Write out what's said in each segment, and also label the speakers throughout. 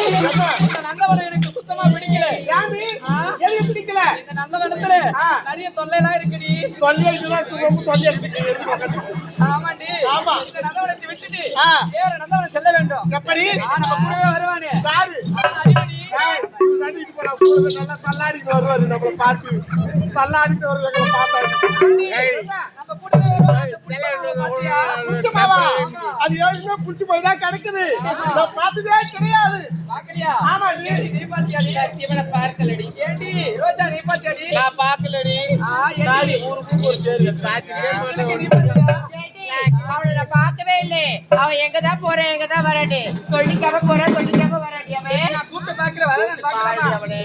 Speaker 1: இந்த நந்தவனம் எனக்கு சுத்தமா பிடிக்கல.
Speaker 2: யாரு எது பிடிக்கல?
Speaker 1: இந்த நந்தவனத்துல நிறைய தொல்லைலாம் இருக்குடி.
Speaker 2: தொல்லை ரொம்ப தொல்லை இருக்கு.
Speaker 1: ஆமாண்டி.
Speaker 2: ஆமா.
Speaker 1: இந்த நந்தவனத்தை விட்டுட்டு வேற நந்தவனம் செல்ல வேண்டும்.
Speaker 2: எப்படி?
Speaker 1: நம்ம கூடவே வருவானே
Speaker 2: யாரு?
Speaker 1: அடிமணி.
Speaker 2: தள்ளிட்டு போனா கூட நல்லா தள்ளாடிட்டு வருவாரு. நம்மள பார்த்து தள்ளாடிட்டு வருவாங்க. பார்த்தாரு
Speaker 1: நம்ம கூடவே வருவானே.
Speaker 2: அது ஏற்கனவே புடிச்சு போய் தான் கிடைக்குது. நான் பார்த்ததே கிடையாது.
Speaker 1: பாக்கலையா?
Speaker 2: ஆமா.
Speaker 1: நீ பாத்தியாடி? இவனை பார்க்கலடி. ஏண்டி ரோஜா நீ பாத்தியாடி?
Speaker 2: நான் பார்க்கலடி.
Speaker 1: ஏண்டி
Speaker 2: ஊருக்கு ஒரு பேரு பாத்தியே.
Speaker 1: நீ பாத்தியா?
Speaker 3: அவளை நான் பார்க்கவே இல்லை. அவன் எங்கதான் போறேன் எங்கதான் வராடி சொல்லிக்காம போறேன் சொல்லிக்காம வராடி. அவன்
Speaker 1: நான் கூப்பிட்டு பாக்குறேன் வரேன் பாக்கலாம்.
Speaker 3: அவனே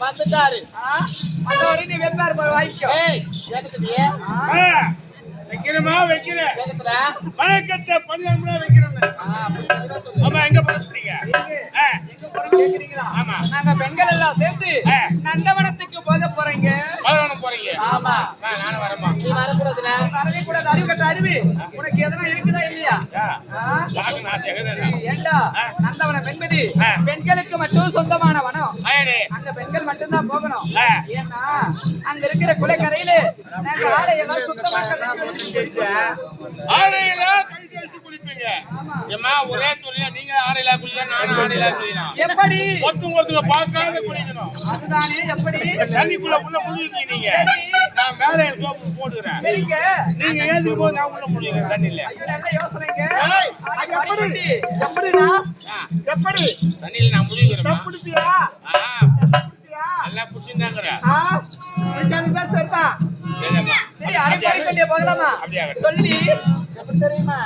Speaker 1: வந்துட்டாரு. அந்த ஒரு நீ வெப்பாரு போய் வாங்கிக்கோ.
Speaker 2: வைக்கிறமா வைக்கிறேன். வணக்கத்தை பணியாம வைக்கிறேன். ஆமா. எங்க போறீங்க?
Speaker 1: எங்க போறீங்க கேக்குறீங்களா?
Speaker 2: ஆமா.
Speaker 1: நாங்க பெண்கள் எல்லாம் சேர்ந்து நந்தவனத்துக்கு போக போறீங்க.
Speaker 2: போறீங்க?
Speaker 1: ஆமா.
Speaker 2: நானும் வரமா?
Speaker 3: நீ வரக்கூடாதுல
Speaker 1: வரவே கூடாது. அறிவு கட்ட அறிவு உனக்கு எதனா இருக்குதா இல்லையா? ஏண்டா நந்தவனம் என்பது பெண்களுக்கு மட்டும் சொந்தமான வனம். அங்க பெண்கள் மட்டும்தான் போகணும். ஏன்னா அங்க இருக்கிற குளக்கரையில நாங்க ஆடையெல்லாம் சுத்தமா
Speaker 2: ஒரே துறையா நீங்க ஆடையில குளிக்க நானும் ஆடையில குளிக்கணும்.
Speaker 1: எப்படி?
Speaker 2: ஒருத்தங்க பார்க்காம குளிக்கணும்.
Speaker 1: அதுதானே எப்படி?
Speaker 2: தண்ணிக்குள்ள குளிக்க நீங்க. நான் மேல சோப்பு போடுறேன்.
Speaker 1: சரிங்க.
Speaker 2: நீங்க ஏறி போய் நான் உள்ள குளிக்கிறேன் தண்ணில.
Speaker 1: என்ன யோசனைங்க?
Speaker 2: எப்படி? எப்படிடா? எப்படி? தண்ணில நான் குளிக்கிறேன். புடிச்சியா? நல்லா புடிச்சிருந்தாங்கற. நீங்க சரிதா.
Speaker 1: சரி அரைக்காரி கொண்டே போகலாமா? சொல்லி
Speaker 2: எப்படி தெரியுமா?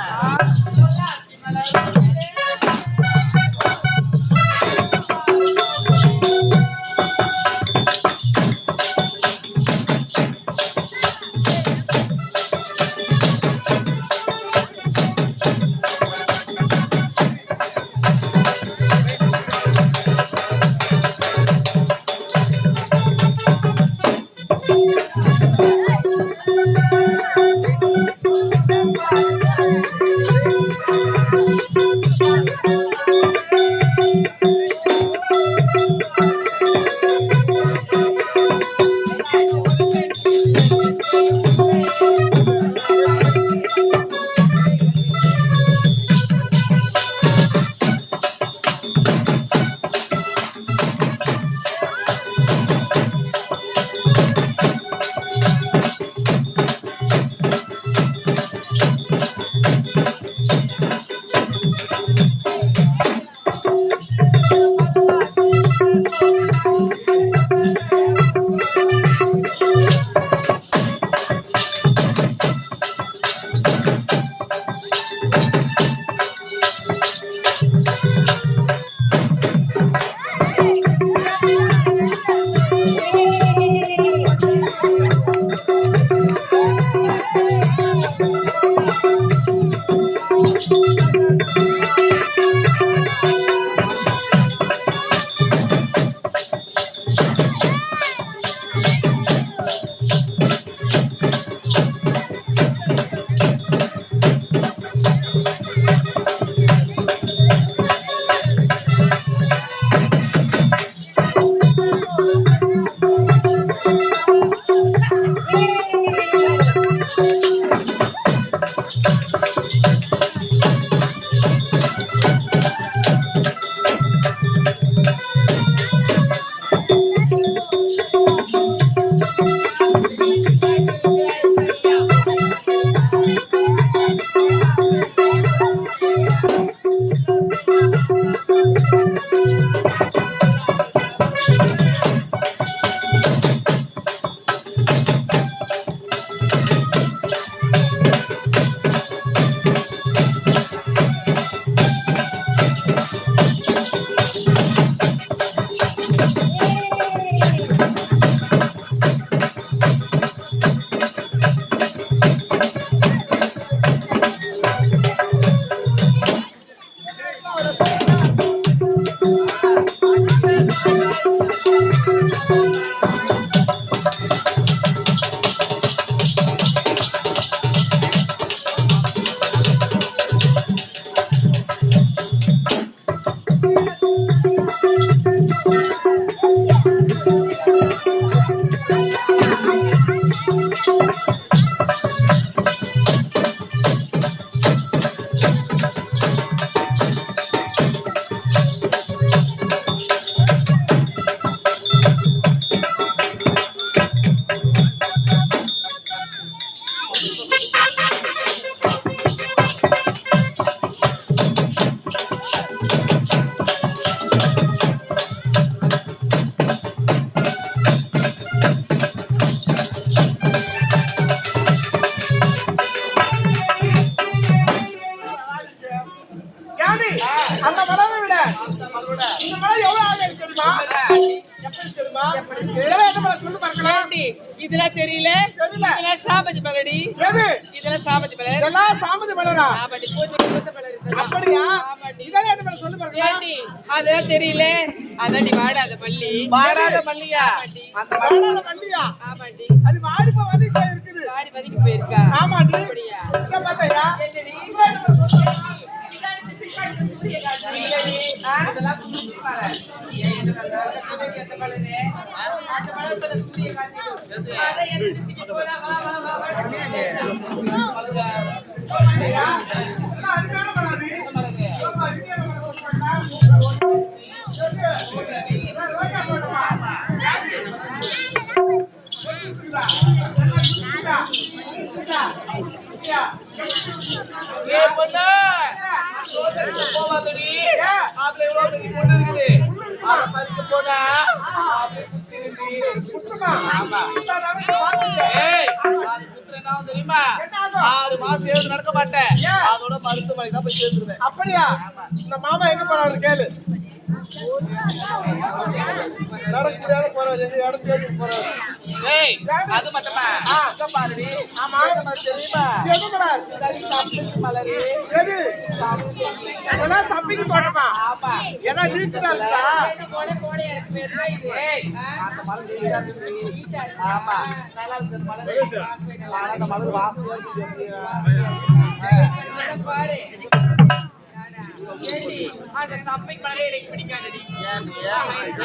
Speaker 2: தெரியுமா? இதெல்லாம் என்ன பழம் சொல்லு பார்க்கலாம்.
Speaker 3: ஏண்டி இதெல்லாம் தெரியல? இதெல்லாம் சாமந்தி மலடி.
Speaker 2: எது?
Speaker 3: இதெல்லாம் சாமந்தி மலர்.
Speaker 2: இதெல்லாம் சாமந்தி மலரா?
Speaker 3: ஆமாடி, பூஜை மலர் இதெல்லாம்.
Speaker 2: அப்படியா?
Speaker 3: ஆமாடி.
Speaker 2: இதெல்லாம் என்ன பழம் சொல்லு பார்க்கலாம்.
Speaker 3: ஏண்டி அதெல்லாம் தெரியல? அதாண்டி வாடாத மல்லி.
Speaker 2: வாடாத மல்லியா? அந்த வாடாத மல்லியா?
Speaker 3: ஆமாடி.
Speaker 2: அது வாடி போய் இருக்குது.
Speaker 3: வாடி வதக்கி போயிருக்கா?
Speaker 2: ஆமாடி.
Speaker 3: அப்படியா?
Speaker 2: இத பாத்தையா?
Speaker 3: என்னடி?
Speaker 2: இதெல்லாம் அருமையான பழம் அது. ஆமா, இது என்ன பழம் சொல்லு பார்க்கலாம். ரோஜா போடுமா?
Speaker 4: ஏ பொண்ணு போவாதடி அதுல எவ்வளவு பெரிய பொண்ணு இருக்குது அத பறிக்க போனா ஏய் அது சுத்துறேன்னா தெரியுமா 6 மாசம் எழுந்து நடக்க மாட்டேன் அதோட மருத்துவமனை தான் போய் சேர்ந்துருவேன்.
Speaker 2: அப்படியா? இந்த மாமா எங்க போறாரு கேளு. நடக்க முடியாத போறாரு, எங்க இடம் தேடி போறாரு.
Speaker 4: ஏய் அது மட்டுமா அங்க பாருடி.
Speaker 2: ஆமா,
Speaker 4: தெரியுமா
Speaker 2: எங்க போறாரு?
Speaker 4: சம்பிக்கு மலரு.
Speaker 2: எது? இதெல்லாம் சம்பிக்கு தோட்டமா?
Speaker 4: ஆமா.
Speaker 2: ஏன்னா வீட்டுல இருக்கா?
Speaker 4: ஏய் அந்த மலர் நீட்டா இருக்கு. ஆமா நல்லா இருக்கு மலர். அந்த மலர் வாசம் வருது.
Speaker 3: பாரு அந்த சம்பைக்கு மலரே எனக்கு பிடிக்காதடி.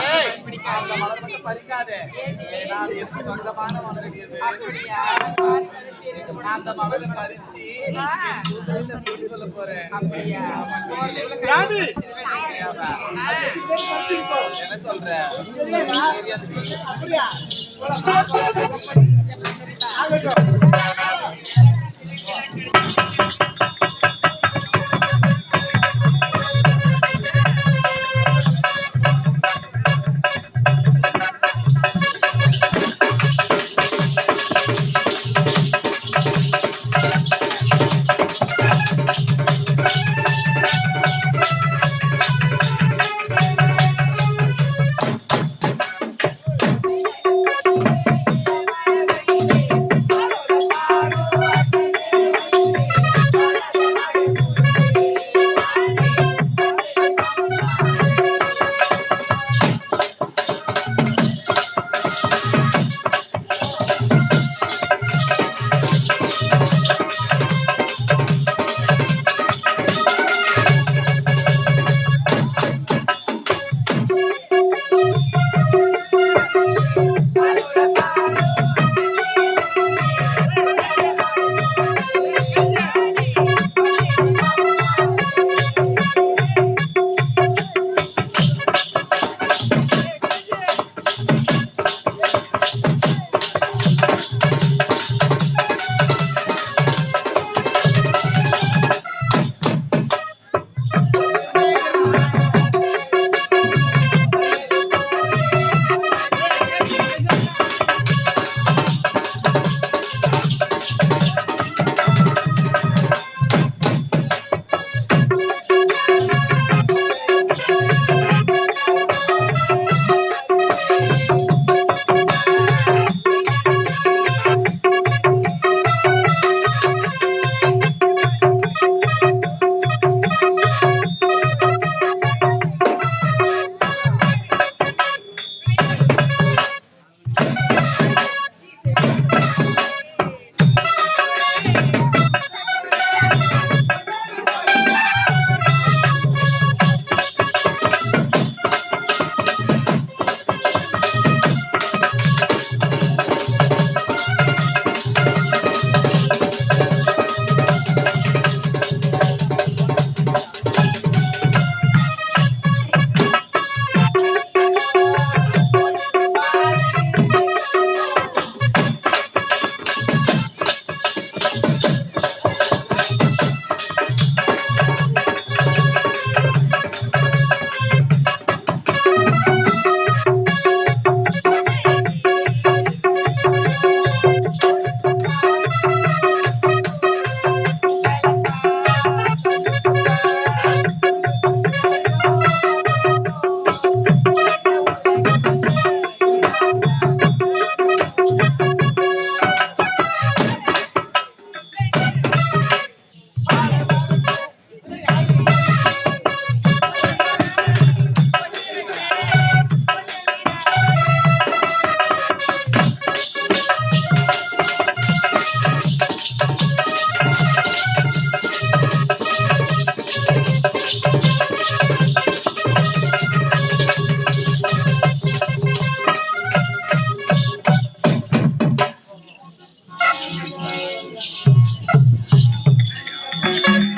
Speaker 4: ஏய் அந்த மலர் மட்டும் பறிக்காதே. ஏன்னா அது எப்படி சொந்தமான மலர் இது.
Speaker 3: அப்படியா? பார்த்தாலே தெரியுது.
Speaker 4: நான் அந்த மலரை பறிச்சு வீட்டுல சொல்லி சொல்ல போறேன்.
Speaker 3: அப்படியா?
Speaker 2: யாரு?
Speaker 4: என்ன சொல்ற?
Speaker 2: அப்படியா? ஆகட்டும்.
Speaker 3: பாடு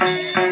Speaker 1: ஆ